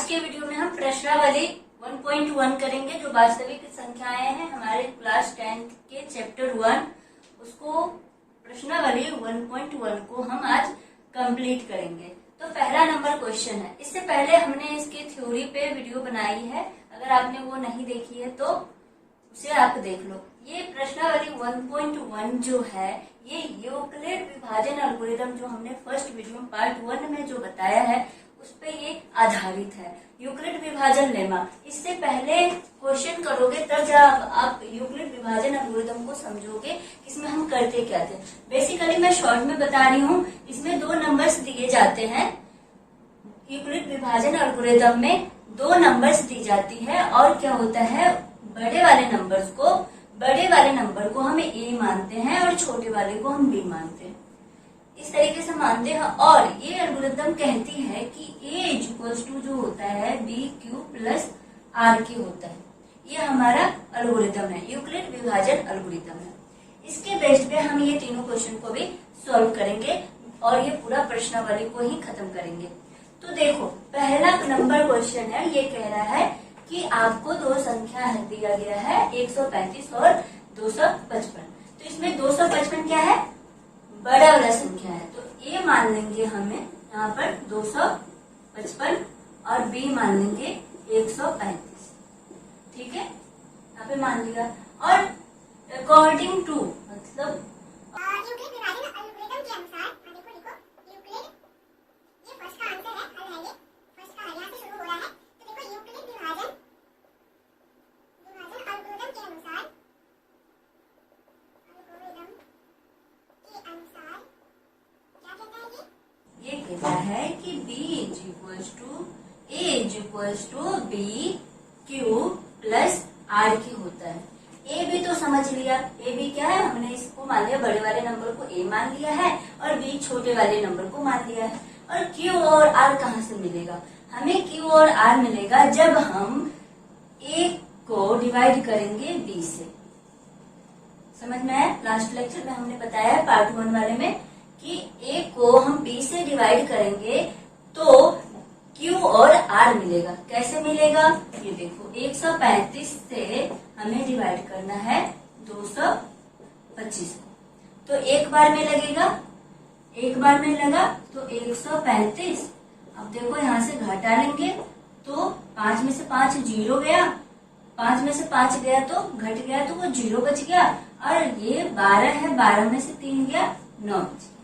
के वीडियो में हम प्रश्नावली 1.1 करेंगे, जो वास्तविक संख्याएं हैं हमारे क्लास 10 के चैप्टर 1, उसको प्रश्नावली 1.1 को हम आज कंप्लीट करेंगे। तो पहला नंबर क्वेश्चन है। इससे पहले हमने इसकी थ्योरी पे वीडियो बनाई है, अगर आपने वो नहीं देखी है तो उसे आप देख लो। ये प्रश्नावली 1.1 जो है ये यूक्लिड विभाजन एल्गोरिथम जो हमने फर्स्ट वीडियो पार्ट 1 में जो बताया है उस पे ये आधारित है, यूक्लिड विभाजन लेमा। इससे पहले क्वेश्चन करोगे तब जब आप यूक्लिड विभाजन एल्गोरिथम को समझोगे इसमें हम करते क्या थे। बेसिकली मैं शॉर्ट में बता रही हूँ, इसमें दो नंबर्स दिए जाते हैं। यूक्लिड विभाजन एल्गोरिथम में दो नंबर्स दी जाती है और क्या होता है, बड़े वाले नंबर को हम ए मानते हैं और छोटे वाले को हम बी मानते हैं, इस तरीके से मानते हैं। और ये एल्गोरिथम कहती है कि ए इक्वल्स टू जो होता है बी क्यू प्लस आर के होता है। ये हमारा एल्गोरिथम है, यूक्लिड विभाजन एल्गोरिथम है। इसके बेस पे हम ये तीनों क्वेश्चन को भी सॉल्व करेंगे और ये पूरा प्रश्नावली को ही खत्म करेंगे। तो देखो पहला नंबर क्वेश्चन है, ये कह रहा है कि आपको दो संख्या है दिया गया है 135 और 255। तो इसमें 255 क्या है, बड़ा वाला संख्या है, तो ए मान लेंगे हमें यहाँ पर 255 और बी मान लेंगे 135। ठीक है, यहाँ पे मान लिया। और अकॉर्डिंग टू मतलब कहता है कि b equals to B Q plus R की होता है। ए भी तो समझ लिया, ए भी क्या है, हमने इसको मान लिया, बड़े वाले नंबर को ए मान लिया है और बी छोटे वाले नंबर को मान लिया है। और क्यू और आर कहाँ से मिलेगा, हमें क्यू और आर मिलेगा जब हम ए को डिवाइड करेंगे बी से। समझ में आया, लास्ट लेक्चर में हमने बताया है पार्ट 1 वाले में कि ए को हम बी से डिवाइड करेंगे तो क्यू और आर मिलेगा। कैसे मिलेगा, ये देखो 135 से हमें डिवाइड करना है 225 को, तो एक बार में लगेगा, एक बार में लगा तो 135। अब देखो यहाँ से घटा लेंगे तो 5 में से 5 जीरो गया, 5 में से 5 गया तो घट गया तो वो जीरो बच गया। और ये 12 है, 12 में से 3 गया 9 बच गया,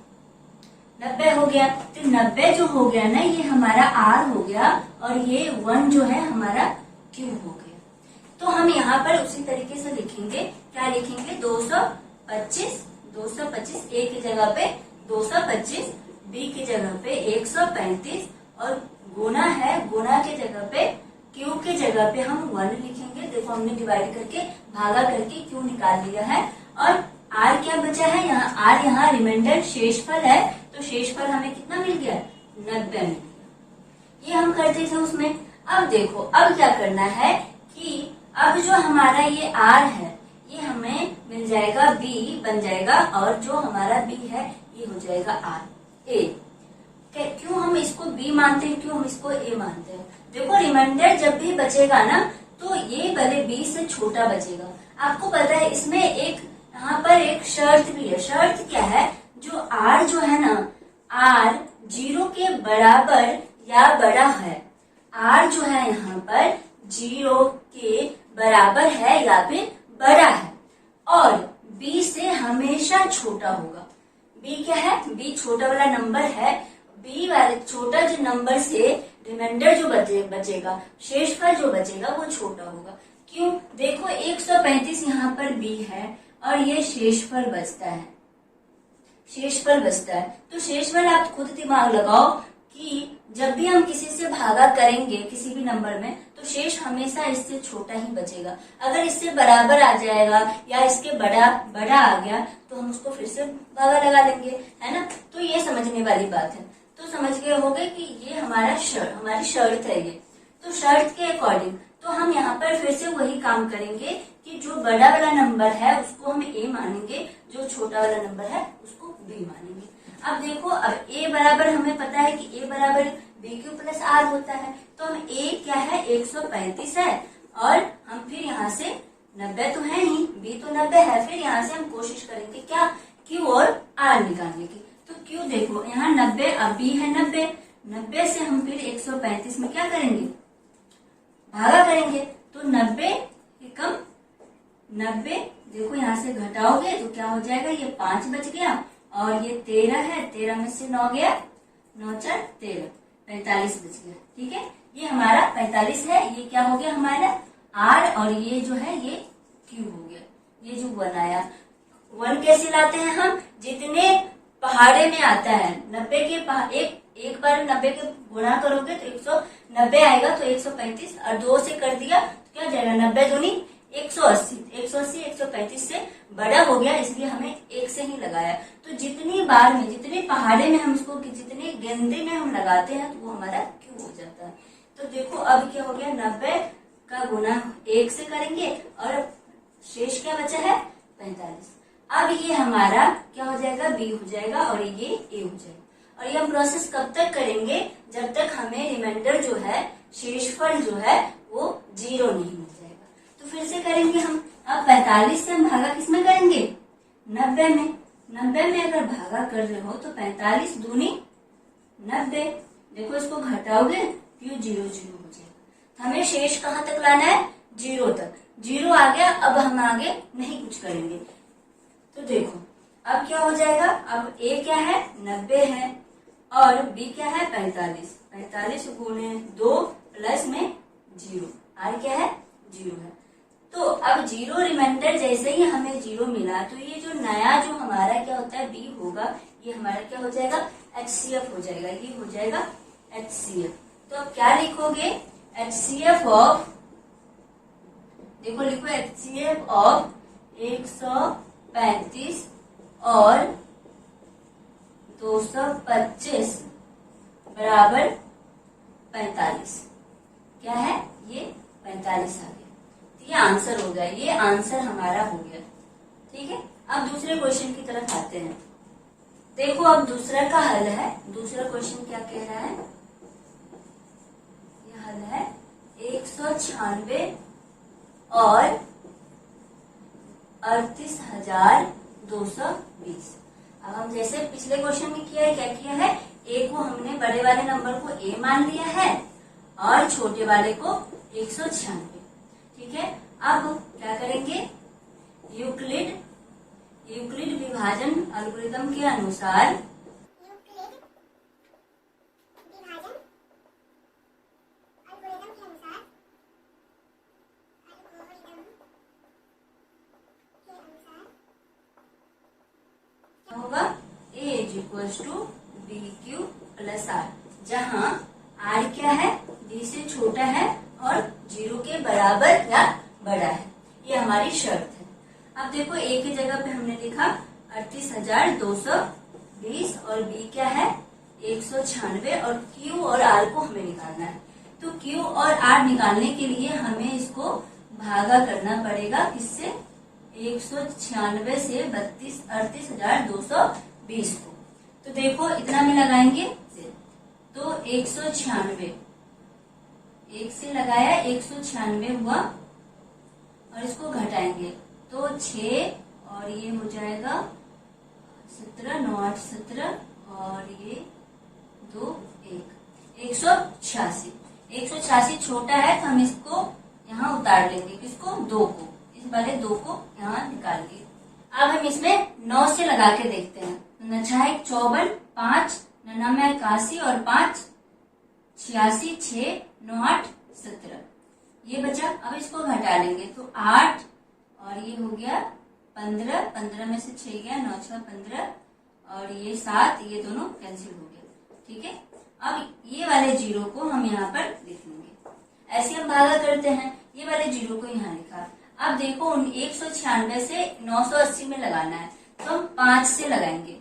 90 हो गया। तो 90 जो हो गया ना ये हमारा आर हो गया और ये 1 जो है हमारा क्यू हो गया। तो हम यहाँ पर उसी तरीके से लिखेंगे, क्या लिखेंगे, 225 ए की जगह पे 225, बी की जगह पे 135 और गुना है, गुना की जगह पे क्यू की जगह पे हम 1 लिखेंगे। देखो हमने डिवाइड करके भागा करके क्यू निकाल लिया है। और आर क्या बचा है, यहाँ आर यहाँ रिमाइंडर शेषफल है, तो शेषफल हमें कितना मिल गया, 90 मिल गया। ये हम करते थे उसमें। अब देखो अब क्या करना है कि अब जो हमारा ये आर है ये हमें मिल जाएगा, बी बन जाएगा और जो हमारा बी है ये हो जाएगा आर ए। क्यों हम इसको बी मानते हैं, क्यों हम इसको ए मानते हैं, देखो रिमाइंडर जब भी बचेगा ना तो ये भले बी से छोटा बचेगा। आपको पता है इसमें एक यहाँ पर एक शर्त भी है। शर्त क्या है, जो आर जो है ना, आर 0 के बराबर या बड़ा है, आर जो है यहाँ पर 0 के बराबर है या फिर बड़ा है और बी से हमेशा छोटा होगा। बी क्या है, बी छोटा वाला नंबर है, बी वाले छोटा जो नंबर से रिमाइंडर जो बचेगा, शेषफल जो बचेगा वो छोटा होगा। क्यों, देखो 135 यहाँ पर बी है और ये शेषफल बचता है, शेषफल बचता है। तो शेषफल आप खुद दिमाग लगाओ कि जब भी हम किसी से भागा करेंगे किसी भी नंबर में तो शेष हमेशा इससे छोटा ही बचेगा। अगर इससे बराबर आ जाएगा या इसके बड़ा आ गया तो हम उसको फिर से भागा लगा लेंगे, है ना। तो ये समझने वाली बात है। तो समझ गए होंगे कि ये हमारी शर्त है ये। तो शर्त के अकॉर्डिंग तो हम यहाँ पर फिर से वही काम करेंगे कि जो बड़ा वाला नंबर है उसको हम ए मानेंगे, जो छोटा वाला नंबर है उसको बी मानेंगे। अब देखो, अब ए बराबर हमें पता है कि ए बराबर बी क्यू प्लस आर होता है, तो तो हम a क्या है 135 है, और हम फिर यहाँ से 90 तो है नहीं, b तो 90 है, फिर यहाँ से हम कोशिश करेंगे क्या q और r निकालने की। तो q देखो यहाँ 90, अब b है 90, 90 से हम फिर 135 में क्या करेंगे भागा करेंगे, तो 90 कम 90 देखो यहाँ से घटाओगे तो क्या हो जाएगा, ये 5 बच गया और ये 13 है, 13 में से 9 गया, 9 4 13, 45 बच गया। ठीक है, ये हमारा 45 है, ये क्या हो गया हमारा r, और ये जो है ये q हो गया, ये जो 1 आया। 1 कैसे लाते हैं हम, जितने पहाड़े में आता है 90 के एक बार 90 के गुणा करोगे तो 190 आएगा, तो 135 और 2 से कर दिया तो क्या जाएगा 90 दूनी 180, 180 135 से बड़ा हो गया, इसलिए हमें 1 से ही लगाया। तो जितनी बार में जितने पहाड़े में हम इसको जितने गेंदे में हम लगाते हैं तो वो हमारा क्यों हो जाता है। तो देखो अब क्या हो गया, 90 का गुना 1 से करेंगे और शेष क्या बचा है 45। अब ये हमारा क्या हो जाएगा b हो जाएगा और ये a हो जाएगा। और ये हम प्रोसेस कब तक करेंगे, जब तक हमें रिमाइंडर जो है शेषफल जो है वो 0 नहीं मिल जाएगा। तो फिर से करेंगे हम, अब 45 से हम भागा किसमें करेंगे 90 में, 90 में अगर भागा कर रहे हो तो 45 दूनी 90, देखो इसको घटाओगे तो ये 0 0 हो जाएगा। हमें शेष कहाँ तक लाना है 0 तक, 0 आ गया, अब हम आगे नहीं कुछ करेंगे। तो देखो अब क्या हो जाएगा, अब a क्या है 90 है और b क्या है 45, 45 गुणे 2 प्लस में 0, r क्या है 0 है। तो अब 0 रिमाइंडर जैसे ही हमें 0 मिला तो ये जो नया जो हमारा क्या होता है b होगा, ये हमारा क्या हो जाएगा HCF हो जाएगा, ये हो जाएगा HCF। तो अब क्या लिखोगे HCF ऑफ, देखो लिखो HCF ऑफ 135 और 225 बराबर 45, क्या है ये 45 आ गया। तो ये आंसर हो गया, ये आंसर हमारा हो गया। ठीक है, अब दूसरे क्वेश्चन की तरफ आते हैं। देखो अब दूसरा का हल है, दूसरा क्वेश्चन क्या कह रहा है, ये हल है 196 और 38,220। अब हम जैसे पिछले क्वेश्चन में किया है, क्या किया है, a को हमने बड़े वाले नंबर को a मान लिया है और छोटे वाले को 196। ठीक है, अब क्या करेंगे, यूक्लिड विभाजन एल्गोरिथम के अनुसार होगा a = bq + r, जहाँ r क्या है d से छोटा है और 0 के बराबर या बड़ा है, ये हमारी शर्त है। अब देखो a की जगह पे हमने लिखा 38,220 और b क्या है 196 और q और r को हमें निकालना है। तो q और r निकालने के लिए हमें इसको भागा करना पड़ेगा, किससे 196 से 38,220 को। तो देखो इतना में लगाएंगे तो 196, 1 से लगाया 196 हुआ और इसको घटाएंगे तो 6 और ये हो जाएगा 17, 9 8 17 और ये 2 1, 186। 186 छोटा है तो हम इसको यहाँ उतार लेंगे, किसको 2 को, इस वाले 2 को यहाँ निकाल लिए। अब हम इसमें 9 से लगा के देखते हैं, तो 9 6 54, 5 9 में 81 और 5 86, 6 9 8 17, ये बचा। अब इसको घटा लेंगे तो 8 और ये हो गया 15, 15 में से 6 गया, 9 6 15 और ये 7, ये दोनों कैंसिल हो गया। ठीक है, अब ये वाले 0 को हम यहाँ पर लिख लेंगे, ऐसे हम भागा करते हैं, ये वाले 0 को यहाँ लिखा। अब देखो 196 से 980 में लगाना है तो हम 5 से लगाएंगे,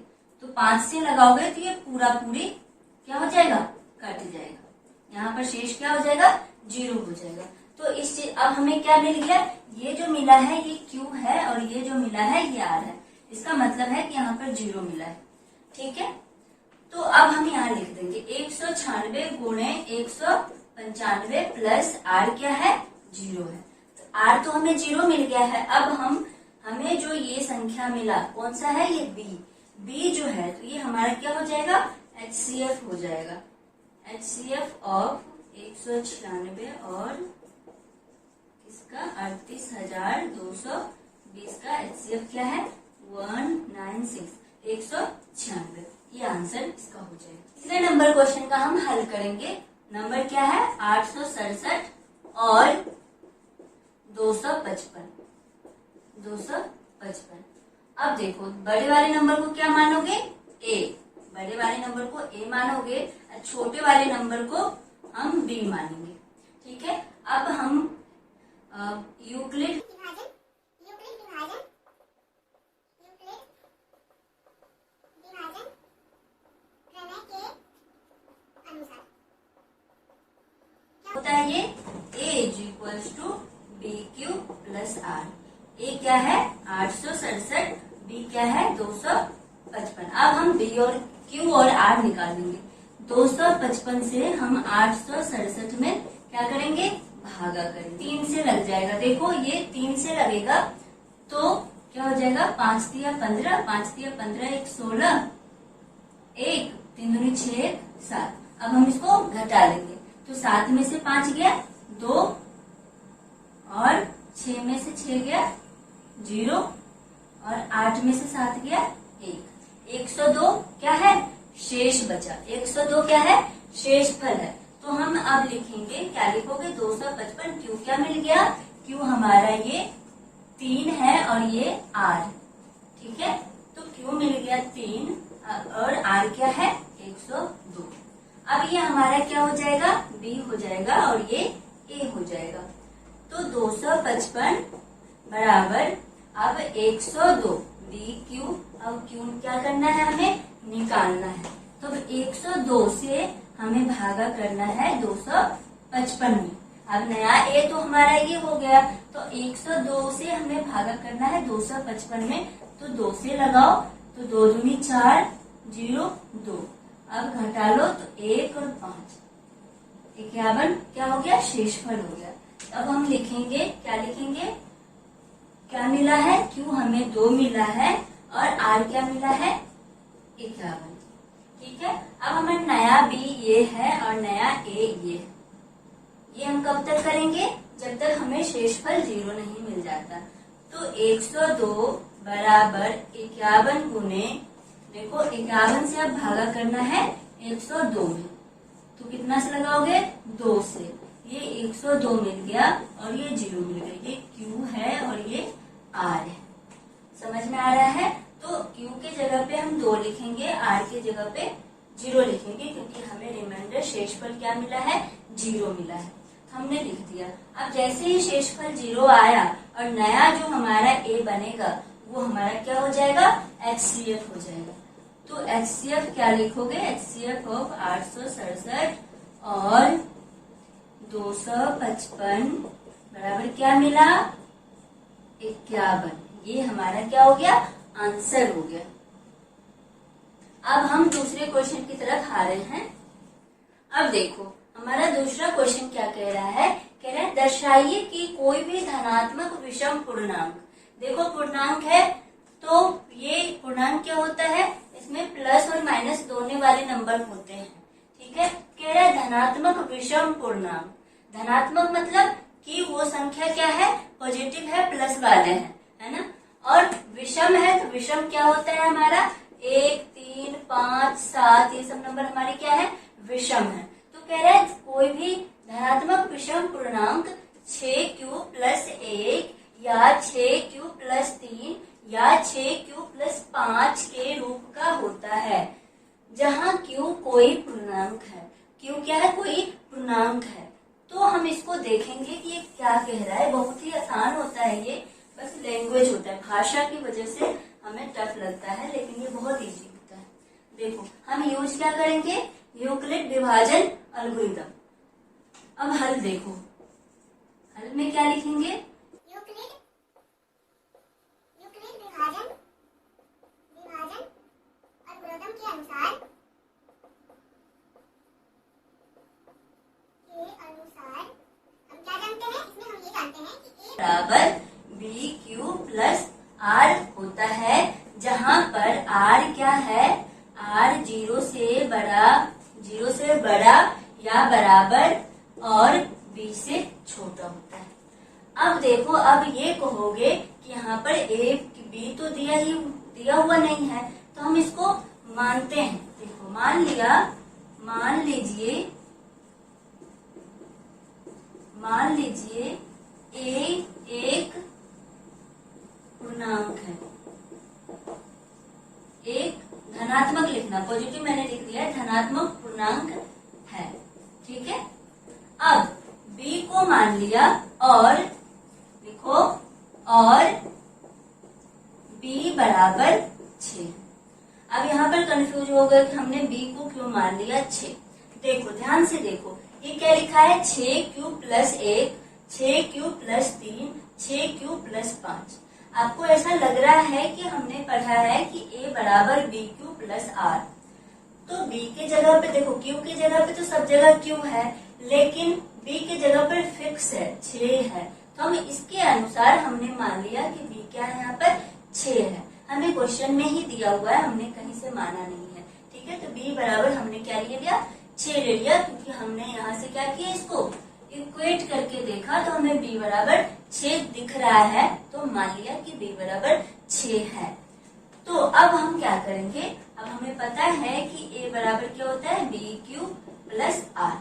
तो 5 से लगाओगे तो ये पूरा पूरी क्या हो जाएगा कट जाएगा, यहाँ पर शेष क्या हो जाएगा 0 हो जाएगा। तो इस अब हमें क्या मिल गया, ये जो मिला है ये Q है और ये जो मिला है ये R है, इसका मतलब है कि यहाँ पर 0 मिला है। ठीक है, तो अब हम यहाँ लिख देंगे 196 गुणे 95 प्लस आर क्या है 0 है। तो आर तो हमें 0 मिल गया है। अब हमें जो ये संख्या मिला कौन सा है, ये बी जो है, तो ये हमारा क्या हो जाएगा, HCF हो जाएगा। HCF ऑफ 196 और इसका 38,220 का HCF क्या है 196 196। ये आंसर इसका हो जाएगा। तीसरे नंबर क्वेश्चन का हम हल करेंगे। नंबर क्या है 867 और 255। अब देखो बड़े वाले नंबर को क्या मानोगे, ए। बड़े वाले नंबर को ए मानोगे और छोटे वाले नंबर को हम बी मानेंगे। ठीक है, अब हम यूक्लिड होता है ये A = BQ + R। ए क्या है 867, बी क्या है 255। अब हम बी और क्यू और आर निकालेंगे। 255 से हम 867 में क्या करेंगे, भागा करेंगे। 3 से लग जाएगा, देखो ये 3 से लगेगा तो क्या हो जाएगा 5 × 15, 5 × 15 1 16, 1 3 दूनी 6 7। अब हम इसको घटा लेंगे तो 7 में से 5 गया 2 और 6 में से 6 गया 0 और 8 में से 7 गया 1। 102 क्या है शेष बचा। 102 क्या है शेषफल है। तो हम अब लिखेंगे, क्या लिखोगे 255। क्यू क्या मिल गया, क्यू हमारा ये 3 है और ये आर। ठीक है, तो क्यू मिल गया 3 और आर क्या है 102। अब ये हमारा क्या हो जाएगा बी हो जाएगा और ये ए हो जाएगा। तो 255 बराबर अब 102 बी क्यू। अब क्यू क्या करना है हमें निकालना है। तो 102 से हमें भागा करना है 255 में। अब नया ए तो हमारा ये हो गया, तो 102 से हमें भागा करना है 255 में। तो 2 से लगाओ तो 2 दूनी 4 0 2। अब घटा लो तो 1 और 5 51 क्या हो गया शेषफल हो गया। अब हम लिखेंगे, क्या लिखेंगे, क्या मिला है क्यू हमें 2 मिला है और आर क्या मिला है 51। ठीक है, अब हमें नया बी ये है और नया ए ये है। ये हम कब तक करेंगे, जब तक हमें शेषफल 0 नहीं मिल जाता। तो 102 बराबर 51 गुने, देखो 51 से अब भागा करना है 102 में, तो कितना से लगाओगे 2 से। ये 102 मिल गया और ये 0 मिल गया। ये Q है और ये R है। समझ में आ रहा है। तो Q के जगह पे हम 2 लिखेंगे, R के जगह पे 0 लिखेंगे, क्योंकि हमें रिमाइंडर शेषफल क्या मिला है 0 मिला है। हमने लिख दिया। अब जैसे ही शेषफल 0 आया और नया जो हमारा A बनेगा वो हमारा क्या हो जाएगा HCF हो जाएगा। तो HCF क्या लिखोगे, HCF ऑफ 867 और 255 बराबर क्या मिला 51। ये हमारा क्या हो गया आंसर हो गया। अब हम दूसरे क्वेश्चन की तरफ आ रहे हैं। अब देखो हमारा दूसरा क्वेश्चन क्या कह रहा है, कह रहा है दर्शाइए कि कोई भी धनात्मक विषम पूर्णांक। देखो पूर्णांक है तो ये पूर्णांक क्या होता है, इसमें प्लस और माइनस दोनों वाले नंबर होते हैं। ठीक है, कह रहा है धनात्मक विषम पूर्णांक। धनात्मक मतलब कि वो संख्या क्या है पॉजिटिव है, प्लस वाले हैं, है ना। और विषम है तो विषम क्या होता है हमारा 1 3 5 7 ये सब नंबर हमारे क्या है विषम है। तो कह रहा है कोई भी धनात्मक विषम पूर्णांक 6q + 1 या 6q + 3 या 6q + 5 के रूप का होता है, जहाँ q कोई पूर्णांक है। q क्या है कोई पूर्णांक है। तो हम इसको देखेंगे कि ये क्या कह रहा है। बहुत ही आसान होता है ये, बस लैंग्वेज होता है, भाषा की वजह से हमें टफ लगता है, लेकिन ये बहुत इजी होता है। देखो हम यूज क्या करेंगे यूक्लिड विभाजन एल्गोरिथम। अब हल देखो, हल में क्या लिखेंगे यूक्लिड विभाजन एल्गोरिथम के अनुसार ये बराबर बी क्यू प्लस आर होता है, जहाँ पर आर क्या है, आर जीरो से बड़ा या बराबर और बी से छोटा होता है। अब देखो, अब ये कहोगे कि यहाँ पर ए बी तो दिया हुआ नहीं है, तो हम इसको मानते हैं। देखो मान लीजिए ए एक पूर्णांक है, एक धनात्मक लिखना, पॉजिटिव मैंने लिख दिया है, धनात्मक पूर्णांक है, ठीक है। अब b को मान लिया और लिखो, और b बराबर 6। अब यहाँ पर कंफ्यूज हो गए कि हमने b को क्यों मान लिया 6। देखो ध्यान से देखो, ये क्या लिखा है, 6q plus 1, 6q plus 3, 6q plus 5। आपको ऐसा लग रहा है कि हमने पढ़ा है कि a बराबर बी क्यू प्लस आर, तो b के जगह पे देखो, q की जगह पे तो सब जगह q है, लेकिन b के जगह पर फिक्स है, 6 है, तो हम इसके अनुसार हमने मान लिया कि b क्या है, यहाँ पर 6 है। हमें क्वेश्चन में ही दिया हुआ है, हमने कहीं से माना नहीं है, ठीक है। तो b बराबर हमने क्या ले लिया, 6 ले लिया, क्योंकि हमने यहाँ से क्या किया, इसको इक्वेट करके देखा तो हमें b बराबर 6 दिख रहा है, तो मान लिया कि b बराबर 6 है। तो अब हम क्या करेंगे, अब हमें पता है कि a बराबर क्या होता है, B Q plus R.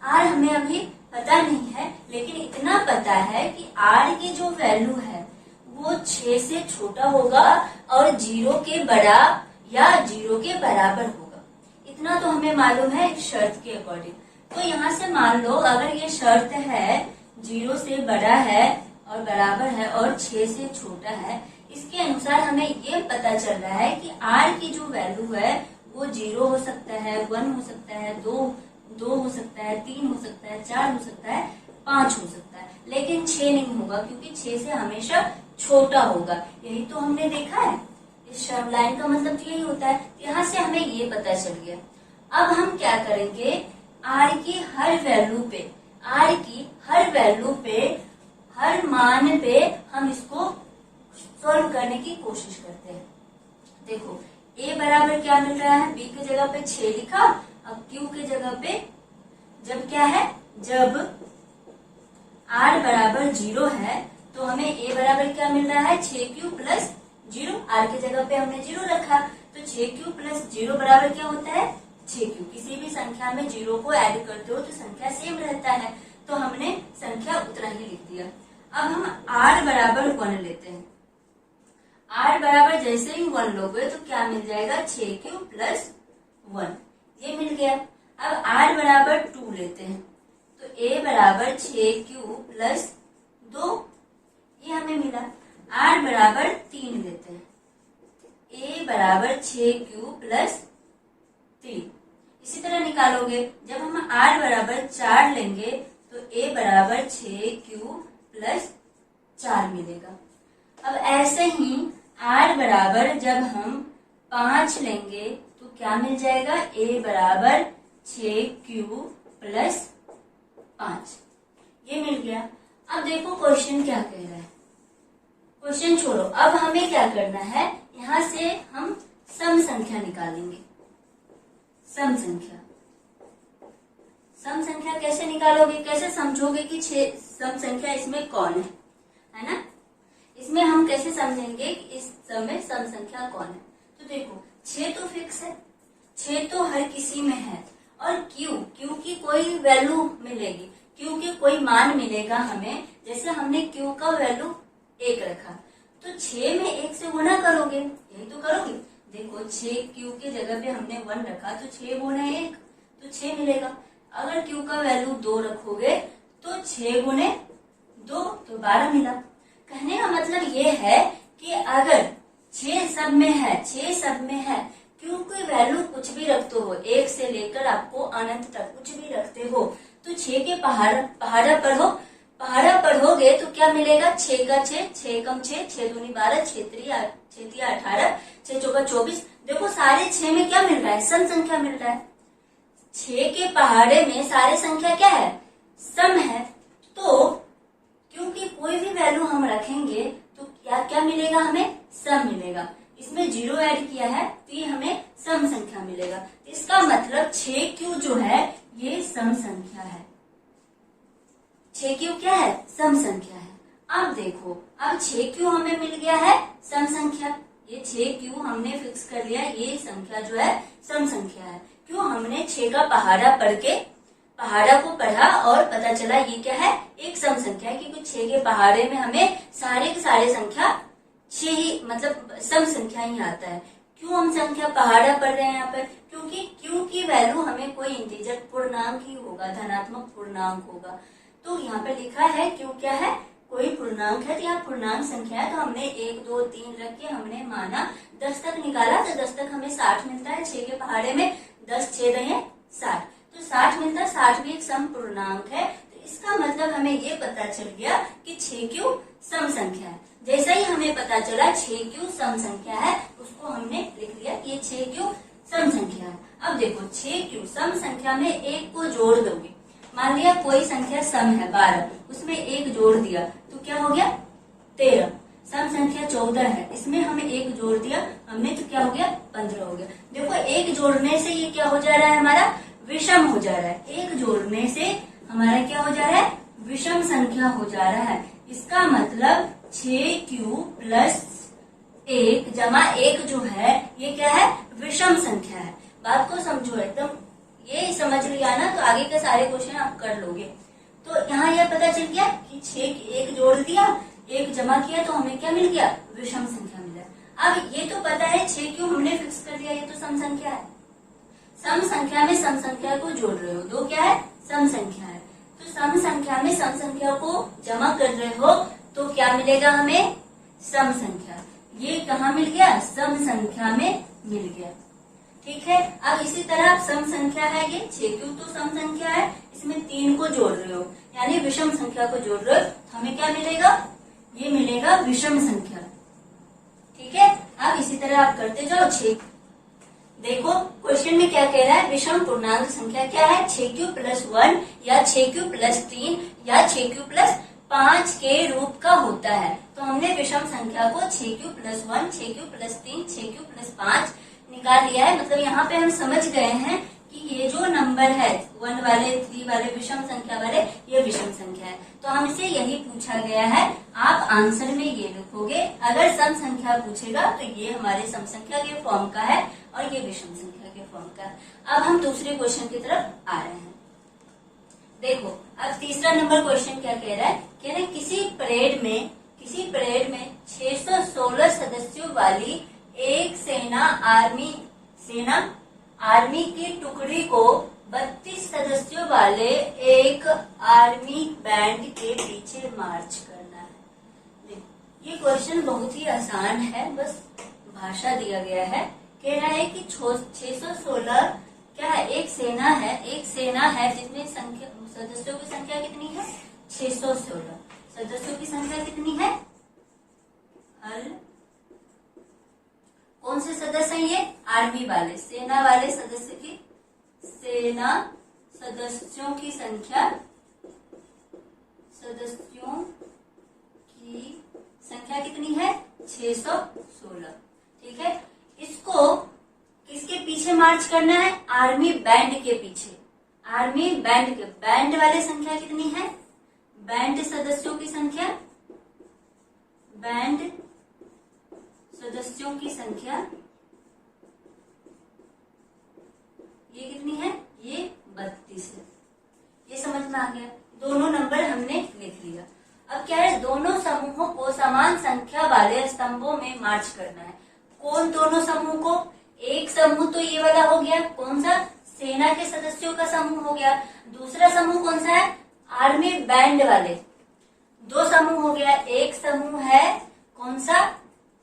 R हमें अभी पता नहीं है, लेकिन इतना पता है कि आर की जो वैल्यू है वो 6 से छोटा होगा और 0 के बड़ा या 0 के बराबर होगा। इतना तो हमें मालूम है इस शर्त के अकॉर्डिंग। तो यहाँ से मान लो अगर ये शर्त है 0 से बड़ा है और बराबर है और 6 से छोटा है, इसके अनुसार हमें ये पता चल रहा है कि r की जो वैल्यू है वो 0 हो सकता है, 1 हो सकता है, 2 हो सकता है, 3 हो सकता है, 4 हो सकता है, 5 हो सकता है, लेकिन 6 नहीं होगा, क्योंकि 6 से हमेशा छोटा होगा। यही तो हमने देखा है, इस लाइन का मतलब यही होता है। यहाँ से हमें ये पता चल गया। अब हम क्या करेंगे, r की हर वैल्यू पे हर मान पे हम इसको सॉल्व करने की कोशिश करते हैं। देखो a बराबर क्या मिल रहा है, b की जगह पे 6 लिखा, अब q की जगह पे जब क्या है, जब r बराबर 0 है तो हमें a बराबर क्या मिल रहा है, 6q प्लस 0। r की जगह पे हमने 0 रखा, तो 6q प्लस 0 बराबर क्या होता है, 6q। किसी भी संख्या में 0 को ऐड करते हो तो संख्या सेम रहता है, तो हमने संख्या उतना ही लिख दिया। अब हम r बराबर 1 लेते हैं। r बराबर जैसे ही 1 लोगे तो क्या मिल जाएगा, 6q प्लस 1, ये मिल गया। अब r बराबर 2 लेते हैं, तो a बराबर 6q प्लस 2, ये हमें मिला। r बराबर 3 लेते हैं, a बराबर 6q प्लस 3। इसी तरह निकालोगे, जब हम r बराबर 4 लेंगे तो a बराबर 6q प्लस 4 मिलेगा। अब ऐसे ही r बराबर जब हम 5 लेंगे तो क्या मिल जाएगा, a बराबर 6q प्लस 5, ये मिल गया। अब देखो क्वेश्चन क्या कह रहा है, क्वेश्चन छोड़ो, अब हमें क्या करना है, यहाँ से हम सम संख्या निकालेंगे। सम संख्या कैसे निकालोगे, कैसे समझोगे कि सम संख्या इसमें कौन है ना। इसमें हम कैसे समझेंगे कि इस सम में सम संख्या कौन है। तो देखो 6 तो फिक्स है, 6 तो हर किसी में है, और क्यू की कोई वैल्यू मिलेगी, क्यू के कोई मान मिलेगा हमें। जैसे हमने क्यू का वैल्यू 1 रखा, तो 6 में 1 से गुणा करोगे, यही तो करोगे। देखो 6q की जगह पे हमने 1 रखा, तो 6 गुणे 1 तो 6 मिलेगा। अगर q का वैल्यू 2 रखोगे तो 6 गुणे 2 तो 12 मिला। कहने का मतलब ये है कि अगर 6 सब में है, q की वैल्यू कुछ भी रखते हो, 1 से लेकर आपको अनंत तक कुछ भी रखते हो, तो 6 के पहाड़ा पढ़ोगे तो क्या मिलेगा, 6 का 6 कम 6, 6 दूनी 12, 6 तिया 18, 6 चौका 24। देखो सारे 6 में क्या मिल रहा है, सम संख्या मिल रहा है। 6 के पहाड़े में सारे संख्या क्या है, सम है। तो क्योंकि कोई भी वैल्यू क्या हमें सम मिलेगा। इसमें 0 ऐड किया है तो ये हमें सम संख्या मिलेगा। इसका मतलब 6Q जो है ये सम संख्या है। 6Q क्या है? सम संख्या है। अब देखो, अब 6Q हमें मिल गया है सम संख्या। ये 6Q हमने फिक्स कर लिया, ये संख्या जो है सम संख्या है। क्यों? हमने 6 का पहाड़ा पढ़ के पहाड़ा को पढ़ा और पता चला ये क्या है? एक सम संख्या है, क्योंकि 6 के पहाड़े में हमें सारे के सारे संख्या 6 ही, मतलब सम संख्या ही आता है। क्यों हम संख्या पहाड़ा पढ़ रहे हैं यहाँ पर? क्योंकि Q की वैल्यू हमें कोई इंटीजर पूर्णांक ही होगा, धनात्मक पूर्णांक होगा। तो यहाँ पे लिखा है Q क्या है? कोई पूर्णांक है, तो यहाँ पूर्णांक संख्या है, तो हमने 1 2 3 रख के हमने माना 10 तक निकाला, तो 10 तक हमें 60 मिलता है। 6 के पहाड़े में 10 6 रहे 60, तो 60 मिलता है। 60 भी एक सम पूर्णांक है, तो इसका मतलब हमें ये पता चल गया कि 6Q सम संख्या है। जैसा ही हमें पता चला 6Q सम संख्या है, उसको हमने लिख लिया ये 6Q सम संख्या है। अब देखो 6Q सम संख्या में एक को जोड़ दोगे, मान लिया कोई संख्या सम है 12, उसमें एक जोड़ दिया तो क्या हो गया? 13। सम संख्या 14 है, इसमें हमें एक जोड़ दिया हमने तो क्या हो गया? 15 हो गया। देखो एक जोड़ने से ये क्या हो जा रहा है? हमारा विषम हो जा रहा है। एक जोड़ने से हमारा क्या हो जा रहा है? विषम संख्या हो जा रहा है। इसका मतलब 6Q प्लस 1 जमा 1 जो है ये क्या है? विषम संख्या है। बात को समझो एकदम, ये समझ लिया ना तो आगे के सारे क्वेश्चन आप कर लोगे। तो यहाँ यह पता चल गया कि 6 1 जोड़ दिया, 1 जमा किया तो हमें क्या मिल गया? विषम संख्या मिला। अब ये तो पता है 6Q हमने फिक्स कर दिया, ये तो सम संख्या है। सम संख्या में सम संख्या को जोड़ रहे हो, दो क्या है? सम संख्या है। तो सम संख्या में सम संख्या को जमा कर रहे हो तो क्या मिलेगा हमें? सम संख्या। ये कहाँ मिल गया? सम संख्या में मिल गया। ठीक है। अब इसी तरह आप सम संख्या है, ये 6Q तो सम संख्या है, इसमें 3 को जोड़ रहे हो यानी विषम संख्या को जोड़ रहे हो, हमें क्या मिलेगा? ये मिलेगा विषम संख्या। ठीक है। अब इसी तरह आप करते जाओ। 6 देखो क्वेश्चन में क्या कह रहा है? विषम पूर्णांक संख्या क्या है? 6Q प्लस 1 या 6Q प्लस 3 या 6Q प्लस 5 के रूप का होता है। तो हमने विषम संख्या को 6Q plus 1, 6Q plus 3, 6Q plus 5 निकाल लिया है। मतलब यहाँ पे हम समझ गए हैं कि ये जो नंबर है 1 वाले 3 वाले विषम संख्या वाले, ये विषम संख्या है। तो हमसे यही पूछा गया है, आप आंसर में ये लिखोगे। अगर सम संख्या पूछेगा तो ये हमारे सम संख्या के फॉर्म का है और ये विषम संख्या के फॉर्म का है। अब हम दूसरे क्वेश्चन की तरफ आ रहे हैं। देखो अब तीसरा नंबर क्वेश्चन क्या कह रहा है? कह रहे किसी परेड में 616 सदस्यों वाली एक सेना आर्मी की टुकड़ी को 32 सदस्यों वाले एक आर्मी बैंड के पीछे मार्च करना है। ये क्वेश्चन बहुत ही आसान है, बस भाषा दिया गया है। कह रहा है कि 616 क्या है? एक सेना है जिसमें संख्या सदस्यों की संख्या कितनी है? 616। सदस्यों की संख्या कितनी है? हर कौन से सदस्य हैं ये? आर्मी वाले, सेना वाले सदस्यों की संख्या कितनी है? 616। ठीक है। इसको किसके पीछे मार्च करना है? आर्मी बैंड के पीछे। आर्मी बैंड के बैंड वाले संख्या कितनी है? बैंड सदस्यों की संख्या, बैंड सदस्यों की संख्या ये कितनी है? ये 32 है। ये समझ में आ गया। दोनों नंबर हमने लिख लिया। अब क्या है? दोनों समूहों को समान संख्या वाले स्तंभों में मार्च करना है। कौन दोनों समूह को? एक समूह तो ये वाला हो गया, कौन सा? सेना के सदस्यों का समूह हो गया। दूसरा समूह कौन सा है? आर्मी बैंड वाले। दो समूह हो गया। एक समूह है कौन सा?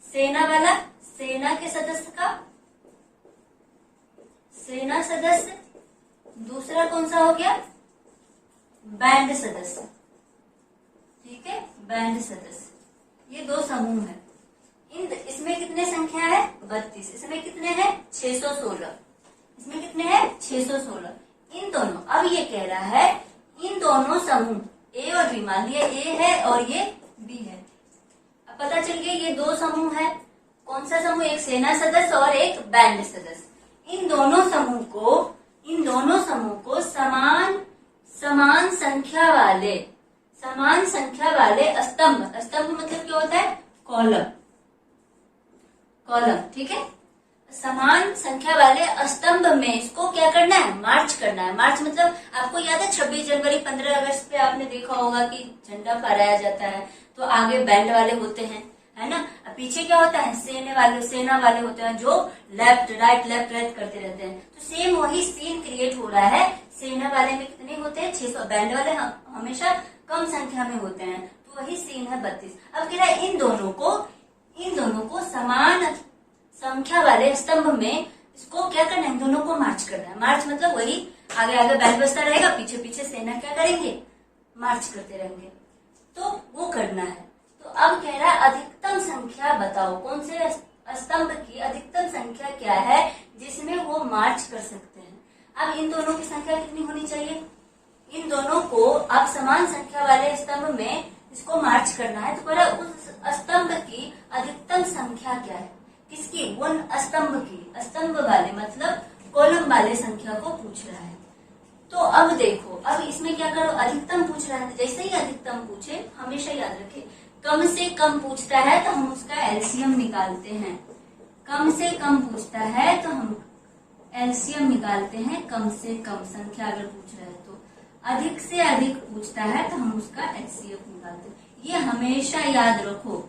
सेना वाला, सेना के सदस्य का, सेना सदस्य। दूसरा कौन सा हो गया? बैंड सदस्य। ठीक है, बैंड सदस्य। ये दो समूह है। इसमें कितने संख्या है? 32। इसमें कितने हैं? 616। इसमें कितने हैं? 616। इन दोनों, अब ये कह रहा है इन दोनों समूह ए और बी, मान लिया ए है और ये बी है। अब अब पता चल गया ये दो समूह है। कौन सा समूह? एक सेना सदस्य और एक बैंड सदस्य। इन दोनों समूह को समान संख्या वाले स्तंभ मतलब क्या होता है? कॉलम, ठीक है। समान संख्या वाले स्तंभ में इसको क्या करना है? मार्च करना है। मार्च मतलब आपको याद है 26 जनवरी 15 अगस्त पे आपने देखा होगा कि झंडा फहराया जाता है, तो आगे बैंड वाले होते हैं, है ना। पीछे क्या होता है? सेना वाले होते हैं जो लेफ्ट राइट करते रहते हैं। तो सेम वही सीन क्रिएट हो रहा है। सेना वाले में कितने होते हैं? 600। बैंड वाले हमेशा कम संख्या में होते हैं, तो वही सीन है 32। अब कह रहा है इन दोनों को समान संख्या वाले स्तंभ में इसको क्या करना है? इन दोनों को मार्च करना है। मार्च मतलब वही आगे बैंड बजता रहेगा, पीछे सेना क्या करेंगे? मार्च करते रहेंगे। तो वो करना है। तो अब कह रहा है अधिकतम संख्या बताओ, कौन से स्तंभ की अधिकतम संख्या क्या है जिसमें वो मार्च कर सकते हैं। अब इन दोनों की संख्या कितनी होनी चाहिए? इन दोनों को अब समान संख्या वाले स्तंभ में इसको मार्च करना है, तो कह उस स्तंभ की अधिकतम संख्या क्या है? किसकी? उन स्तंभ वाले मतलब कॉलम वाले संख्या को पूछ रहा है। तो अब देखो, अब इसमें क्या करो? अधिकतम पूछ रहा है, जैसे ही अधिकतम पूछे हमेशा याद रखे कम से कम पूछता है तो हम उसका एलसीएम निकालते हैं। कम से कम पूछता है तो हम एलसीएम निकालते हैं। कम से कम संख्या अगर पूछ रहा है तो अधिक से अधिक पूछता है तो हम उसका एचसीएफ निकालते हैं। ये हमेशा याद रखो,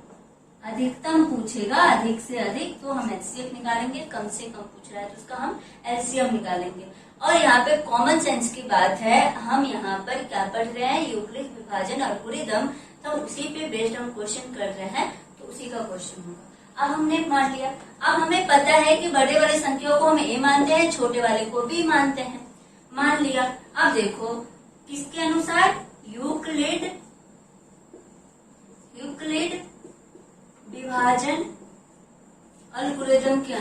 अधिकतम पूछेगा अधिक से अधिक तो हम एचसीएफ निकालेंगे, कम से कम पूछ रहा है तो उसका हम एलसीएम निकालेंगे। और यहाँ पे कॉमन सेंस की बात है, हम यहाँ पर क्या पढ़ रहे हैं? यूक्लिड विभाजन एल्गोरिथम, तो उसी पे बेस्ड हम क्वेश्चन कर रहे हैं, तो उसी का क्वेश्चन होगा। अब हमने मान लिया, अब हमें पता है कि बड़े वाले संख्याओं को हम ए मानते हैं, छोटे वाले को बी मानते हैं, मान लिया। अब देखो किसके अनुसार? यूक्लिड विभाजन एल्गोरिथम के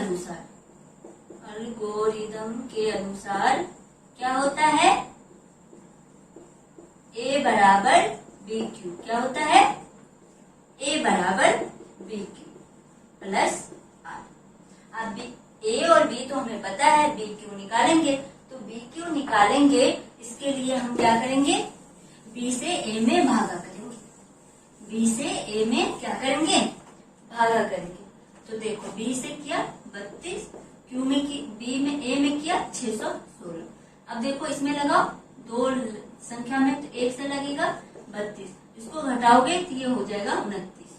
अनुसार क्या होता है? ए बराबर बी क्यू। क्या होता है? ए बराबर बी क्यू प्लस आर। अब ए और बी तो हमें पता है, बी क्यू निकालेंगे। तो बी क्यू निकालेंगे, इसके लिए हम क्या करेंगे? बी से ए में भागा करेंगे। बी से ए में क्या करेंगे? भागा करेंगे। तो देखो बी से किया 32, क्यू में बी में ए में किया 616। अब देखो इसमें लगाओ, दो संख्या में तो एक से लगेगा 32, इसको घटाओगे तो ये हो जाएगा 29,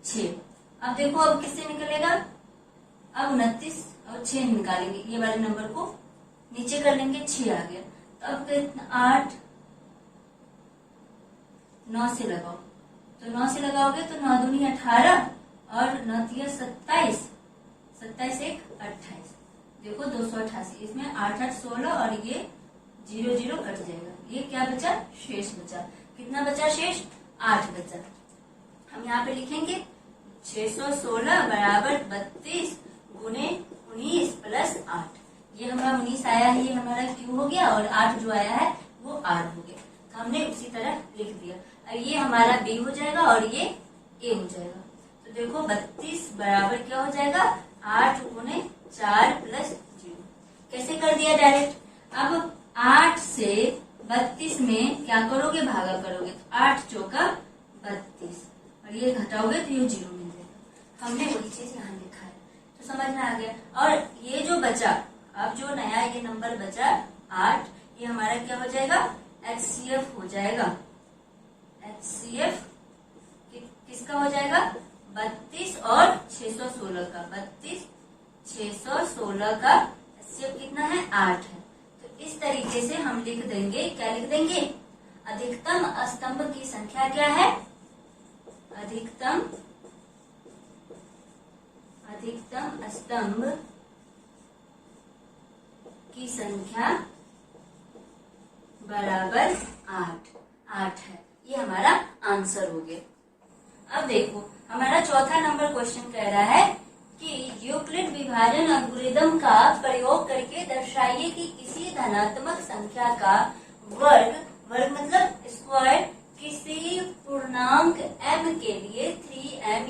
6। अब देखो अब किससे निकलेगा? अब 29 और 6 निकालेंगे, ये वाले नंबर को नीचे कर लेंगे, 6 आ गया। तो अब 8, 9 से लगाओ, तो 9 से लगाओगे तो 9 दूनी 18 और 9 तिया 27, 27 एक 28। देखो 288, इसमें 8 8 16 और ये 0 0 कट जाएगा। ये क्या बचा? शेष बचा। कितना बचा शेष? 8 बचा। हम यहाँ पे लिखेंगे 616 बराबर 32 गुने 19 प्लस 8। ये हमारा 19 आया है, ये हमारा क्यू हो गया, और 8 जो आया है वो आर हो गया। तो हमने उसी तरह लिख दिया। अब ये हमारा बी हो जाएगा और ये ए हो जाएगा। तो देखो 32 बराबर क्या हो जाएगा? 8 गुने 4 प्लस 0। कैसे कर दिया डायरेक्ट? अब 8 से 32 में क्या करोगे? भागा करोगे, तो 8 चौका 32 और ये घटाओगे तो ये 0 मिल जाएगा। हमने वही चीज यहाँ लिखा है, तो समझ में आ गया। और ये जो बचा, अब जो नया ये नंबर बचा 8, ये हमारा क्या हो जाएगा? एचसीएफ हो जाएगा। एचसीएफ किसका हो जाएगा? 32 और 616 का। 32 616 का एचसीएफ कितना है? 8 है। तो इस तरीके से हम लिख देंगे, क्या लिख देंगे? अधिकतम स्तंभ की संख्या क्या है? अधिकतम स्तंभ की संख्या बराबर 8 है। ये हमारा आंसर हो गया। अब देखो हमारा चौथा नंबर क्वेश्चन कह रहा है कि यूक्लिड विभाजन एल्गोरिथम का प्रयोग करके दर्शाइए कि किसी धनात्मक संख्या का वर्ग मतलब स्क्वायर किसी पूर्णांक m के लिए 3m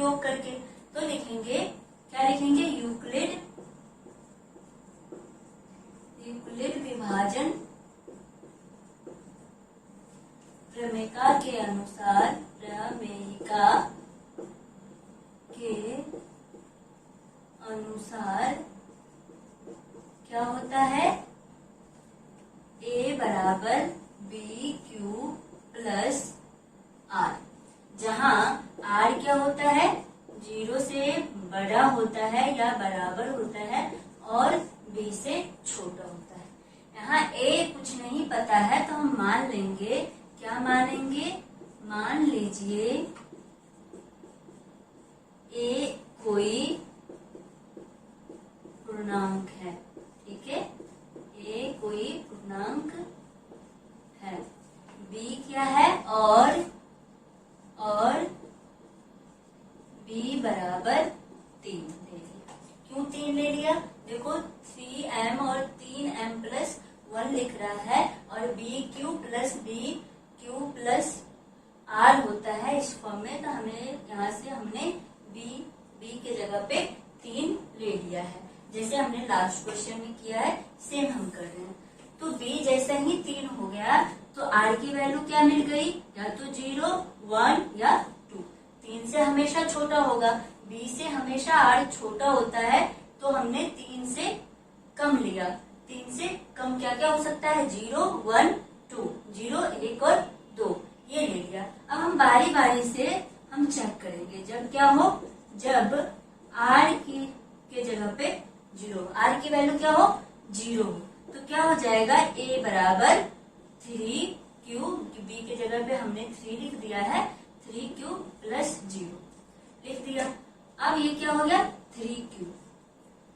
योग करके। तो लिखेंगे, क्या लिखेंगे, यूक्लिड विभाजन प्रमेयिका के अनुसार क्या होता है, A बराबर बी क्यू प्लस आर, जहाँ R क्या होता है, 0 से बड़ा होता है या बराबर होता है और B से छोटा होता है। यहाँ A कुछ नहीं पता है तो हम मान लेंगे, क्या मानेंगे, मान लीजिए A कोई पूर्णांक है, ठीक है, A कोई पूर्णांक है, B क्या है, और B बराबर 3 ले लिया। क्यों 3 ले लिया, देखो 3m और 3m प्लस 1 लिख रहा है और बी क्यू प्लस आर होता है इस फॉर्म में, तो हमें यहाँ से हमने बी के जगह पे 3 ले लिया है, जैसे हमने लास्ट क्वेश्चन में किया है सेम हम कर रहे हैं। तो b जैसा ही 3 हो गया तो r की वैल्यू क्या मिल गई, या तो 0, 1 या 2। 3 से हमेशा छोटा होगा, b से हमेशा r छोटा होता है, तो हमने 3 से कम लिया। 3 से कम क्या क्या हो सकता है, 0, 1, 2, 0, 1 और 2, ये ले लिया। अब हम बारी बारी से हम चेक करेंगे, जब क्या हो, जब r के जगह पे 0, r की वैल्यू क्या हो, 0 हो, तो क्या हो जाएगा, a बराबर 3q, b के जगह पे हमने 3 लिख दिया है, 3q प्लस 0 लिख दिया। अब ये क्या हो गया, 3q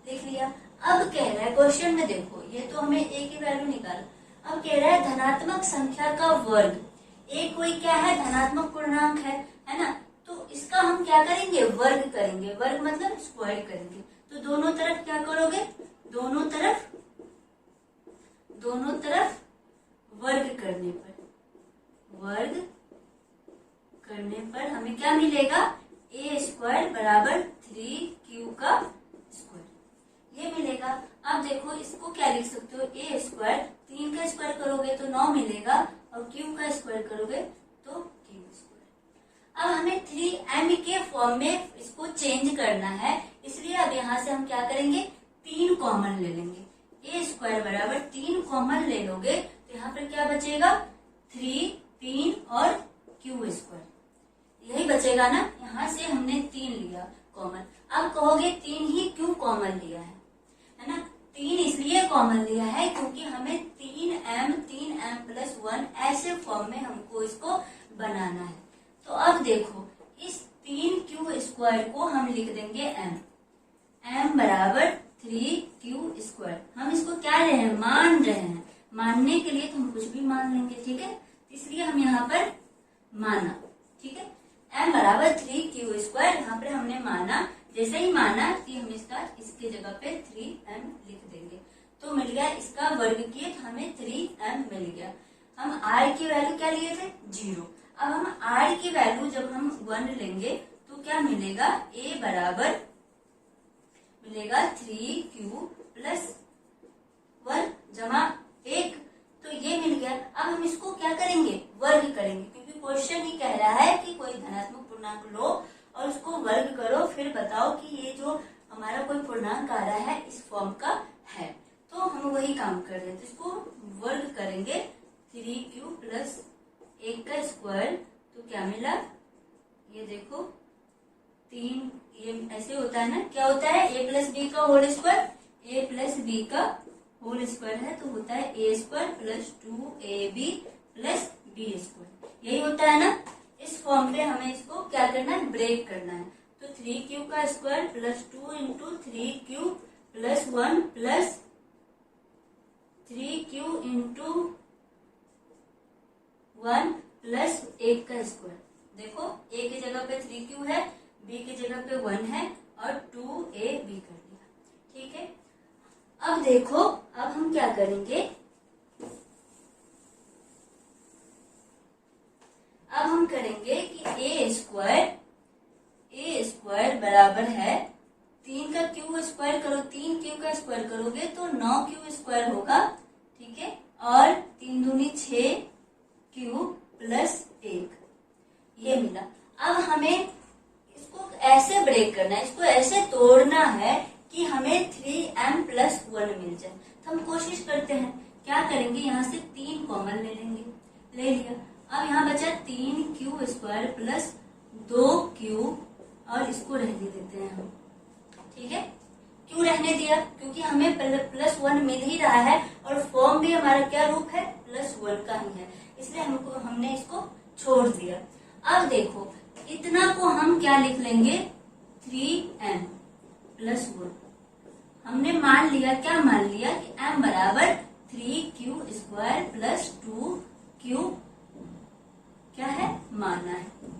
लिख लिया। अब कह रहा है क्वेश्चन में, देखो ये तो हमें a की वैल्यू निकाल, अब कह रहा है धनात्मक संख्या का वर्ग। a कोई क्या है, धनात्मक पूर्णांक है ना, तो इसका हम क्या करेंगे, वर्ग करेंगे, वर्ग मतलब स्क्वायर करेंगे। तो दोनों तरफ क्या करोगे, दोनों तरफ वर्ग करने पर हमें क्या मिलेगा, a स्क्वायर बराबर 3q का स्क्वायर, ये मिलेगा। अब देखो इसको क्या लिख सकते हो, a स्क्वायर, 3 का स्क्वायर करोगे तो 9 मिलेगा और q का स्क्वायर करोगे तो q स्क्वायर। अब हमें 3m के फॉर्म में इसको चेंज करना है, इसलिए अब यहाँ से हम क्या करेंगे, 3 कॉमन ले लेंगे। a स्क्वायर बराबर 3 कॉमन ले लोगे तो यहाँ पर क्या बचेगा, 3 और q स्क्वायर, यही बचेगा ना। यहाँ से हमने 3 लिया कॉमन। अब कहोगे 3 ही क्यों कॉमन लिया है ना, 3 इसलिए कॉमन लिया है क्योंकि हमें 3m प्लस 1 ऐसे फॉर्म में हमको इसको बनाना है। तो अब देखो इस 3q स्क्वायर को हम लिख देंगे m बराबर 3q स्क्वायर। हम इसको क्या रहे हैं, मान रहे हैं, मानने के लिए तो हम कुछ भी मान लेंगे, ठीक है, इसलिए हम यहाँ पर माना, ठीक है, m बराबर 3q स्क्वायर, यहाँ पर हमने माना। जैसे ही माना कि हम इसके जगह पे 3m लिख देंगे, तो मिल गया, इसका वर्ग किए तो हमें 3m मिल गया। हम r की वैल्यू क्या लिए थे, 0। अब हम r की वैल्यू जब हम 1 लेंगे तो क्या मिलेगा, a बराबर मिलेगा 3q प्लस 1 जमा 1, तो ये मिल गया। अब हम इसको क्या करेंगे, वर्ग करेंगे, क्योंकि क्वेश्चन ही कह रहा है कि कोई धनात्मक पूर्णांक लो और उसको वर्ग करो, फिर बताओ कि ये जो हमारा कोई पूर्णांक आ रहा है इस फॉर्म का है, तो हम वही काम कर रहे हैं। तो इसको वर्ग करेंगे, 3q प्लस 1 का स्क्वायर, तो क्या मिला, ये देखो 3, ये ऐसे होता है ना, क्या होता है, a प्लस बी का whole square, a plus B का होल स्क्वायर है तो होता है a square plus 2ab plus b square, यही होता है ना। इस फॉर्म पे हमें इसको क्या करना है, ब्रेक करना है। तो 3q का square plus 2 into 3q plus 1 plus 3q into 1 plus 1 का स्क्वायर। देखो a की जगह पे 3q है, b की जगह पे 1 है और 2ab कर दिया, ठीक है। अब देखो, अब हम क्या करेंगे, अब हम करेंगे कि a स्क्वायर स्क्वायर बराबर है 3 का क्यू स्क्वायर करो, 3 क्यू का स्क्वायर करोगे तो 9 क्यू स्क्वायर होगा, ठीक है। और 3 दूनी 6 क्यू प्लस 1, ये मिला। अब हमें इसको ऐसे ब्रेक करना है, इसको ऐसे तोड़ना है कि हमें 3m प्लस 1 मिल जाए। तो हम कोशिश करते हैं, क्या करेंगे, यहाँ से 3 कॉमन ले लेंगे, ले लिया। अब यहाँ बचा 3q स्क्वायर प्लस 2q, और इसको रहने देते हैं हम, ठीक है। क्यों रहने दिया, क्योंकि हमें प्लस 1 मिल ही रहा है और फॉर्म भी हमारा क्या रूप है, प्लस 1 का ही है, इसलिए हमने इसको छोड़ दिया। अब देखो इतना को हम क्या लिख लेंगे, 3m प्लस 1। हमने मान लिया, क्या मान लिया कि m बराबर 3q स्क्वायर प्लस 2q क्या है, माना है।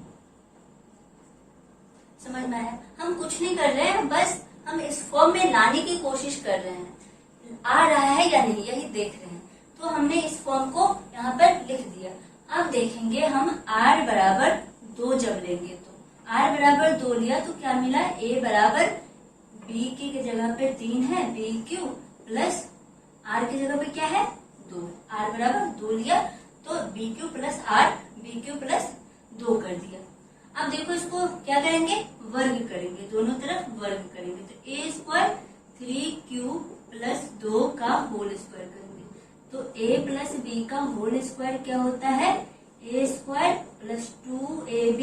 समझ में आया? हम कुछ नहीं कर रहे हैं, बस हम इस फॉर्म में लाने की कोशिश कर रहे हैं, आ रहा है या नहीं यही देख रहे हैं। तो हमने इस फॉर्म को यहाँ पर लिख दिया। अब देखेंगे हम r बराबर 2 जब लेंगे तो r बराबर 2 लिया तो क्या मिला, a बराबर b की जगह पे 3 है, bq प्लस r की जगह पे क्या है 2, r बराबर 2 लिया तो bq plus r, bq plus 2 कर दिया। अब देखो इसको क्या करेंगे, वर्ग करेंगे, दोनों तरफ वर्ग करेंगे तो a स्क्वायर 3q प्लस 2 का होल स्क्वायर करेंगे तो a प्लस b का होल स्क्वायर क्या होता है, a square plus 2ab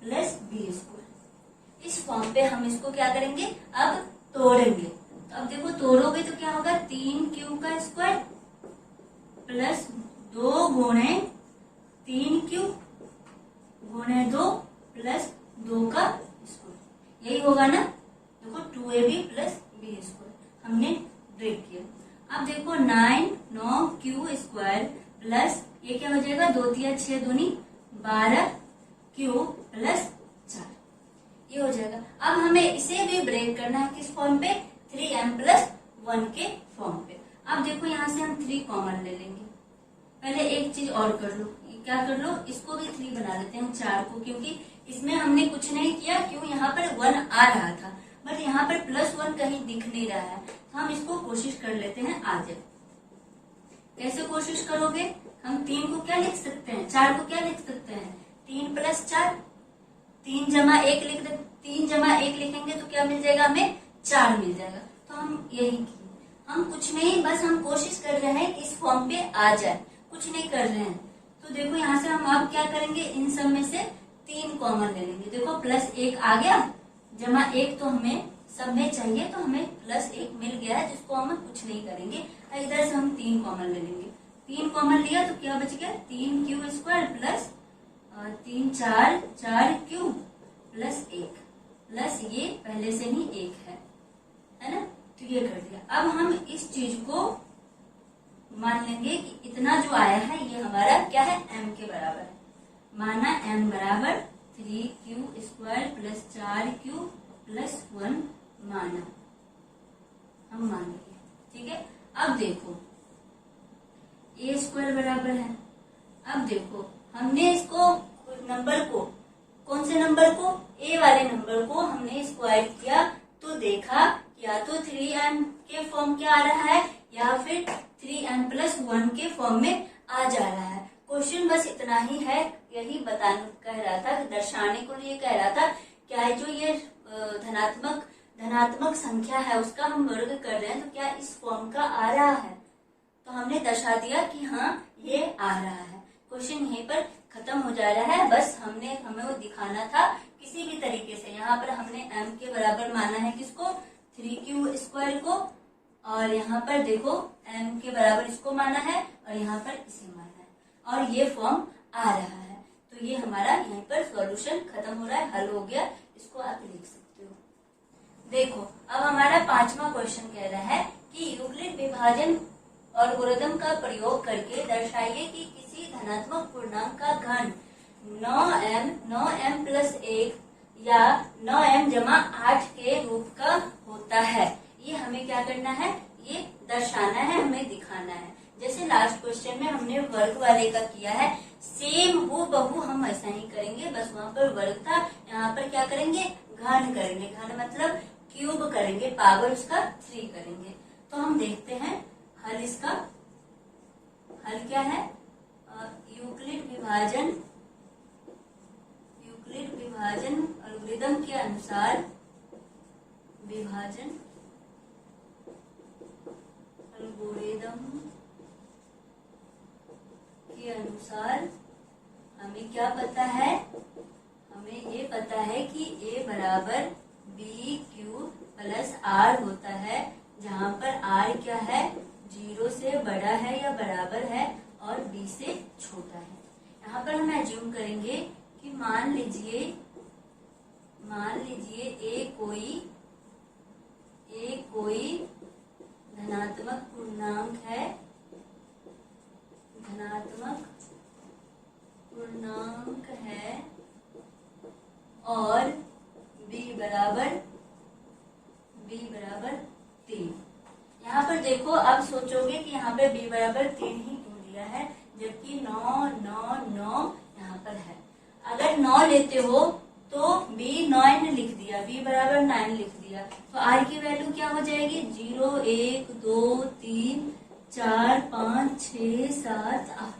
plus b square. इस फॉर्म पे हम इसको क्या करेंगे, अब तोड़ेंगे। तो अब देखो तोड़ोगे तो क्या होगा, 3q का स्क्वायर प्लस 2 गुणे 3q गुणे 2 प्लस 2 का स्क्वायर, यही होगा ना। देखो 2ab प्लस b स्क्वायर हमने ब्रेक किया। अब देखो 9q स्क्वायर प्लस ये क्या हो जाएगा, 2 3 6 दूनी 12q प्लस 4, ये हो जाएगा। अब हमें इसे भी ब्रेक करना है, किस फॉर्म पे, 3m प्लस 1 के फॉर्म पे। अब देखो यहाँ से हम 3 कॉमन ले लेंगे। पहले एक चीज और कर लो, क्या कर लो, इसको भी 3 बना लेते हैं 4 को, क्योंकि इसमें हमने कुछ नहीं किया, क्यों, यहाँ पर 1 आ रहा था बट यहाँ पर प्लस 1 कहीं दिख नहीं रहा है, तो हम इसको कोशिश कर लेते हैं आ जाए। कैसे कोशिश करोगे, हम 3 को क्या लिख सकते हैं, 4 को क्या लिख सकते हैं, 3 प्लस 4, 3 जमा 1 लिखेंगे तो क्या मिल जाएगा, हमें 4 मिल जाएगा। तो हम यही किए, हम कुछ नहीं, बस हम कोशिश कर रहे हैं इस फॉर्म पे आ जाए, कुछ नहीं कर रहे हैं। तो देखो यहाँ से हम अब क्या करेंगे, इन सब में से 3 कॉमन ले लेंगे। देखो प्लस 1 आ गया, जमा 1 तो हमें सब में चाहिए, तो हमें प्लस 1 मिल गया है, जिसको हम कुछ नहीं करेंगे। इधर से हम 3 कॉमन ले लेंगे, 3 कॉमन लिया तो क्या बच गया, 3q square plus 3 4 q plus 1 plus ये पहले से ही 1 है ना, तो ये कर दिया। अब हम इस चीज को मान लेंगे कि इतना जो आया है ये हमारा क्या है, m के बराबर है। माना m बराबर 3q square plus 4q plus 1 माना, हम मान लिए, ठीक है। अब देखो a स्क्वायर बराबर है, अब देखो हमने इसको नंबर को, कौन से नंबर को, a वाले नंबर को हमने स्क्वायर किया तो देखा या तो 3m के फॉर्म के आ रहा है या फिर 3m प्लस 1 के फॉर्म में आ जा रहा है। क्वेश्चन बस इतना ही है, यही बताने कह रहा था, दर्शाने को लिए कह रहा था, क्या जो ये धनात्मक संख्या है उसका हम वर्ग कर रहे हैं तो क्या इस फॉर्म का आ रहा है, तो हमने दर्शा दिया कि हाँ ये आ रहा है। क्वेश्चन यहीं पर खत्म हो जा रहा है, बस हमें वो दिखाना था किसी भी तरीके से। यहाँ पर हमने m के बराबर माना है किसको, 3q स्क्वायर को, और यहाँ पर देखो m के बराबर इसको माना है और यहाँ पर इसे माना है, और ये फॉर्म आ रहा है। तो ये हमारा यहीं पर सॉल्यूशन खत्म हो रहा है, हल हो गया, इसको आप लिख सकते हो। देखो अब हमारा 5वां क्वेश्चन कह रहा है कि यूक्लिड विभाजन एल्गोरिथम का प्रयोग करके दर्शाइए कि किसी धनात्मक पूर्णांक का घन 9m प्लस 1 या 9m जमा 8 के रूप का होता है। ये हमें क्या करना है, ये दर्शाना है, हमें दिखाना है। जैसे लास्ट क्वेश्चन में हमने वर्ग वाले का किया है, सेम हो बहू हम ऐसा ही करेंगे, बस वहां पर वर्ग था, यहाँ पर क्या करेंगे, घन करेंगे। घन मतलब क्यूब करेंगे, पावर उसका 3 करेंगे। तो हम देखते हैं हल इसका। हल क्या है, यूक्लिड विभाजन एल्गोरिथम के अनुसार, विभाजन एल्गोरिथम के अनुसार हमें क्या पता है, हमें ये पता है कि a बराबर बी क्यू प्लस आर होता है, जहाँ पर r क्या है, 0 से बड़ा है या बराबर है और b से छोटा है। यहाँ पर हम एज्यूम करेंगे कि मान लीजिए a कोई धनात्मक पूर्णांक है, और b बराबर 3। यहाँ पर देखो, अब सोचोगे कि यहाँ पे b बराबर 3 ही क्यों दिया है, जबकि 9 9 9 यहाँ पर है। अगर 9 लेते हो तो b 9 लिख दिया, b बराबर 9 लिख दिया, तो r की वैल्यू क्या हो जाएगी, 0 1 2 3 4 5 6 7 8।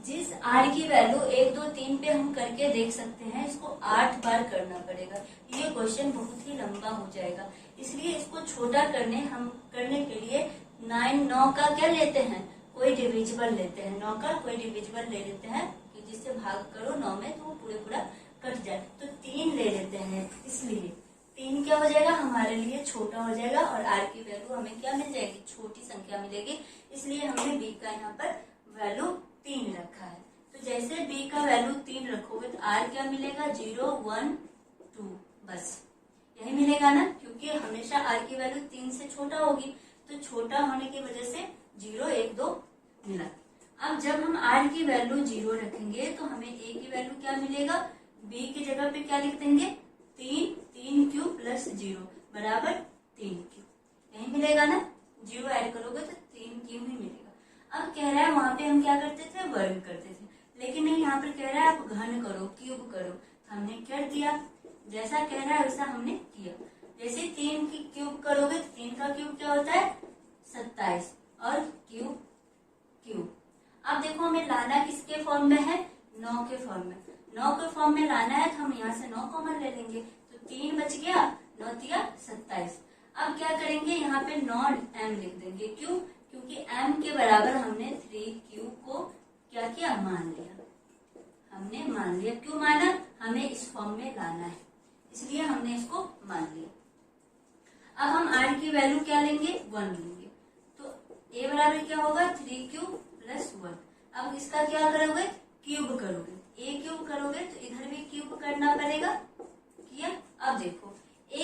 जिस r की वैल्यू 1 2 3 पे हम करके देख सकते हैं, इसको 8 बार करना पड़ेगा। ये क्वेश्चन बहुत ही लंबा हो जाएगा, इसलिए इसको छोटा करने के लिए 9 का क्या लेते हैं, कोई डिविजिबल लेते हैं, 9 का कोई डिविजिबल ले लेते हैं कि जिससे भाग करो 9 में तो वो पूरा कट जाए। तो 3 ले लेते हैं, इसलिए 3 क्या हो जाएगा, हमारे लिए छोटा हो जाएगा और r की वैल्यू हमें क्या मिल जाएगी, छोटी संख्या मिलेगी। इसलिए हमने b का यहाँ पर वैल्यू 3 रखा है। तो जैसे b का वैल्यू 3 रखोगे तो r क्या मिलेगा, 0 1 2, बस यही मिलेगा ना, क्योंकि हमेशा r की वैल्यू 3 से छोटा होगी, तो छोटा होने की वजह से 0 1 2 मिला। अब जब हम r की वैल्यू 0 रखेंगे तो हमें a की वैल्यू क्या मिलेगा, b की जगह पे क्या लिख देंगे, 3 क्यूब प्लस 0 बराबर 3 क्यूब, यही मिलेगा ना। 0 ऐड करोगे तो 3 क्यूब ही मिलेगा। अब कह रहा है वहां पे हम क्या करते थे, वर्ग करते थे, लेकिन नहीं, यहाँ पर कह रहा है आप घन करो, क्यूब करो। हमने कर दिया, जैसा कह रहा है वैसा हमने किया। जैसे 3 की क्यूब करोगे तो 3 का क्यूब क्या होता है, 27, और क्यूब। अब देखो हमें लाना किसके फॉर्म में है, 9 के फॉर्म में। 9 के फॉर्म में लाना है तो हम यहाँ से 9 कॉमन ले लेंगे, तो 3 बच गया, 9 तिया 27। अब क्या करेंगे, यहाँ पे 9m लिख देंगे, क्यों, क्योंकि m के बराबर हमने 3q को क्या किया, मान लिया। क्यों माना, हमें इस फॉर्म में लाना है, इसलिए हमने इसको मान लिया। अब हम r की वैल्यू क्या लेंगे, 1 लेंगे, तो a बराबर क्या होगा, 3q प्लस 1। अब इसका क्या करोगे, क्यूब करोगे, a क्यूब करोगे तो इधर भी क्यूब करना पड़ेगा, किया। अब देखो a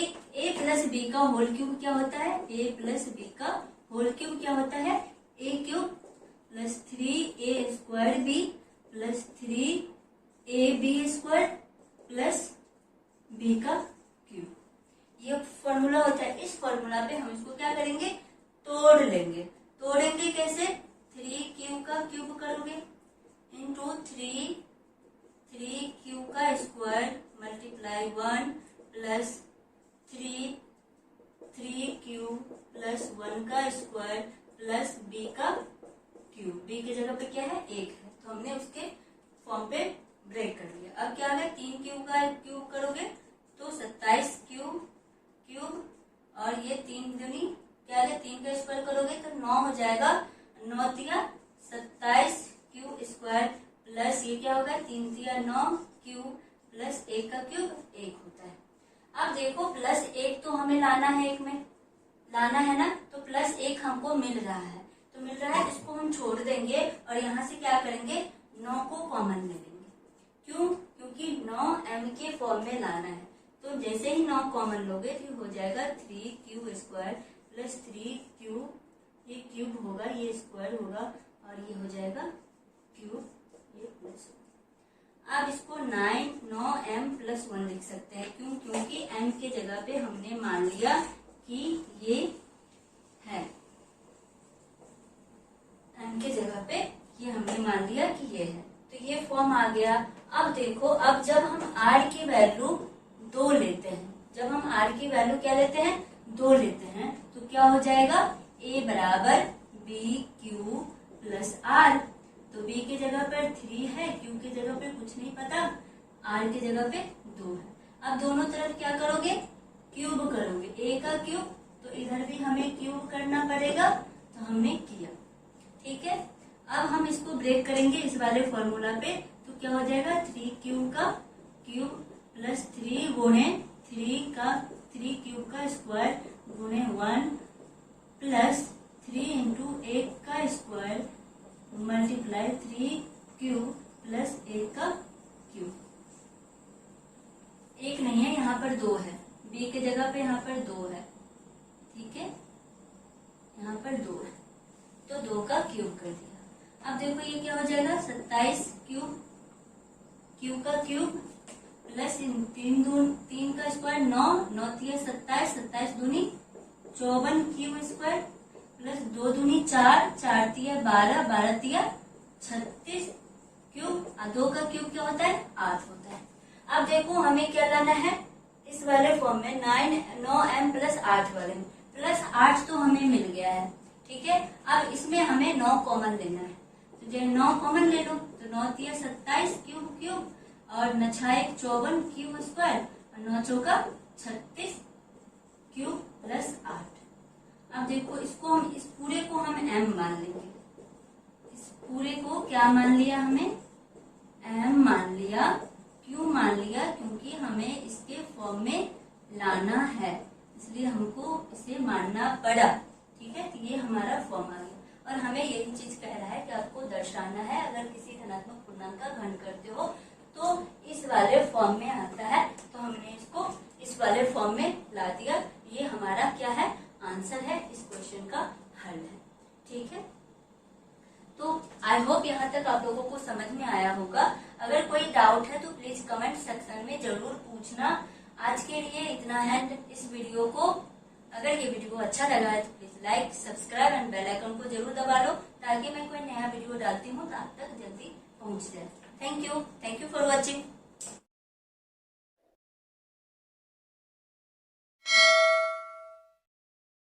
प्लस बी का होल क्यूब क्या होता है, a प्लस बी का होल क्यूब क्या होता है, a cube plus 3a square b plus 3ab square plus b का क्यूब, ये फॉर्मूला होता है। इस फॉर्मूला पे हम इसको क्या करेंगे, तोड़ लेंगे। तोड़ेंगे कैसे, 3q का क्यूब करोगे इंटू 3q का square multiply 1 plus 3q plus 1 का स्क्वायर प्लस b का क्यूब। b की जगह पे क्या है, 1 है, तो हमने उसके फॉर्म पे ब्रेक कर दिया। अब क्या है, 3q का क्यूब करोगे तो 27 क्यूब, और ये 3 दूनी क्या है, 3 का स्क्वायर करोगे तो 9 हो जाएगा, 9 तिया 27 क्यूब स्क्वायर प्लस ये क्या होगा, 3 तिया 9 क्यूब प्लस 1 का क्यूब 1 होता है। अब देखो प्लस 1 तो हमें लाना है, एक में लाना है ना, तो प्लस 1 हमको मिल रहा है, इसको हम छोड़ देंगे और यहाँ से क्या करेंगे, 9 को कॉमन ले लेंगे। क्यों, क्योंकि 9m के फॉर्म में लाना है, तो जैसे ही 9 कॉमन लोगे तो हो जाएगा 3q स्क्वायर प्लस 3q, ये क्यूब होगा, ये स्क्वायर होगा, और ये हो जाएगा क्यूब, ये प्लस। अब इसको 9m प्लस 1 लिख सकते हैं, क्यों, क्योंकि m के जगह पे हमने मान लिया कि ये है, m के जगह पे ये हमने मान लिया कि ये है, तो ये फॉर्म आ गया। अब देखो, अब जब हम r की वैल्यू 2 लेते हैं, जब हम r की वैल्यू क्या लेते हैं, 2 लेते हैं, तो क्या हो जाएगा, a बराबर बी क्यू प्लस आर। तो b की जगह पर 3 है, q की जगह पे कुछ नहीं पता, r की जगह पे 2 है। अब दोनों तरफ क्या करोगे, क्यूब करोगे, a का क्यूब, तो इधर भी हमें क्यूब करना पड़ेगा, तो हमने किया। ठीक है, अब हम इसको ब्रेक करेंगे इस वाले फॉर्मूला पे, तो क्या हो जाएगा, 3q का क्यूब प्लस 3 गुणे 3 क्यूब का स्क्वायर गुणे 1 प्लस 3 इंटू 1 का स्क्वायर मल्टीप्लाई 3 क्यूब प्लस 1 का क्यूब। 1 नहीं है, यहाँ पर 2 है, b की जगह पे यहाँ पर 2 है। ठीक है, यहाँ पर 2 है, तो 2 का क्यूब कर दिया। अब देखो ये क्या हो जाएगा, 27 क्यूब का क्यूब प्लस 3 का स्क्वायर 9 27 27 दूनी 54 क्यूब स्क्वायर प्लस 2 दूनी 4 12 12 36 क्यूब। 2 का क्यूब क्या होता है, 8 होता है। अब देखो हमें क्या लाना है, इस वाले फॉर्म में 9m प्लस 8 वाले में, प्लस 8 तो हमें मिल गया है। ठीक है, अब इसमें हमें 9 कॉमन लेना है, तो 9 कॉमन ले लो, तो 9 3 27 क्यूब और 9 6 54 क्यूब स्क्वायर और 9 चौका 36 क्यूब प्लस 8। अब देखो इसको हम, इस पूरे को हम m मान लेंगे, इस पूरे को क्या मान लिया, हमें m मान लिया। क्यों मान लिया, क्योंकि हमें इसके फॉर्म में लाना है, इसलिए हमको इसे मानना पड़ा। ठीक है, तो ये हमारा फॉर्म आ गया, और हमें यही चीज कह रहा है कि आपको दर्शाना है, अगर किसी धनात्मक पूर्णांक का घन करते हो तो इस वाले फॉर्म में आता है, तो हमने इसको इस वाले फॉर्म में ला दिया। ये हमारा क्या है, आंसर है, इस क्वेश्चन का हल है। ठीक है, तो आई होप यहाँ तक आप लोगों को समझ में आया होगा। अगर कोई डाउट है तो प्लीज कमेंट सेक्शन में जरूर पूछना। आज के लिए इतना है इस वीडियो को। अगर ये वीडियो अच्छा लगा है तो please like, subscribe and bell icon को जरूर दबा लो, ताकि मैं कोई नया वीडियो डालती हूँ तो आप तक जल्दी पहुँच जाए। Thank you for watching.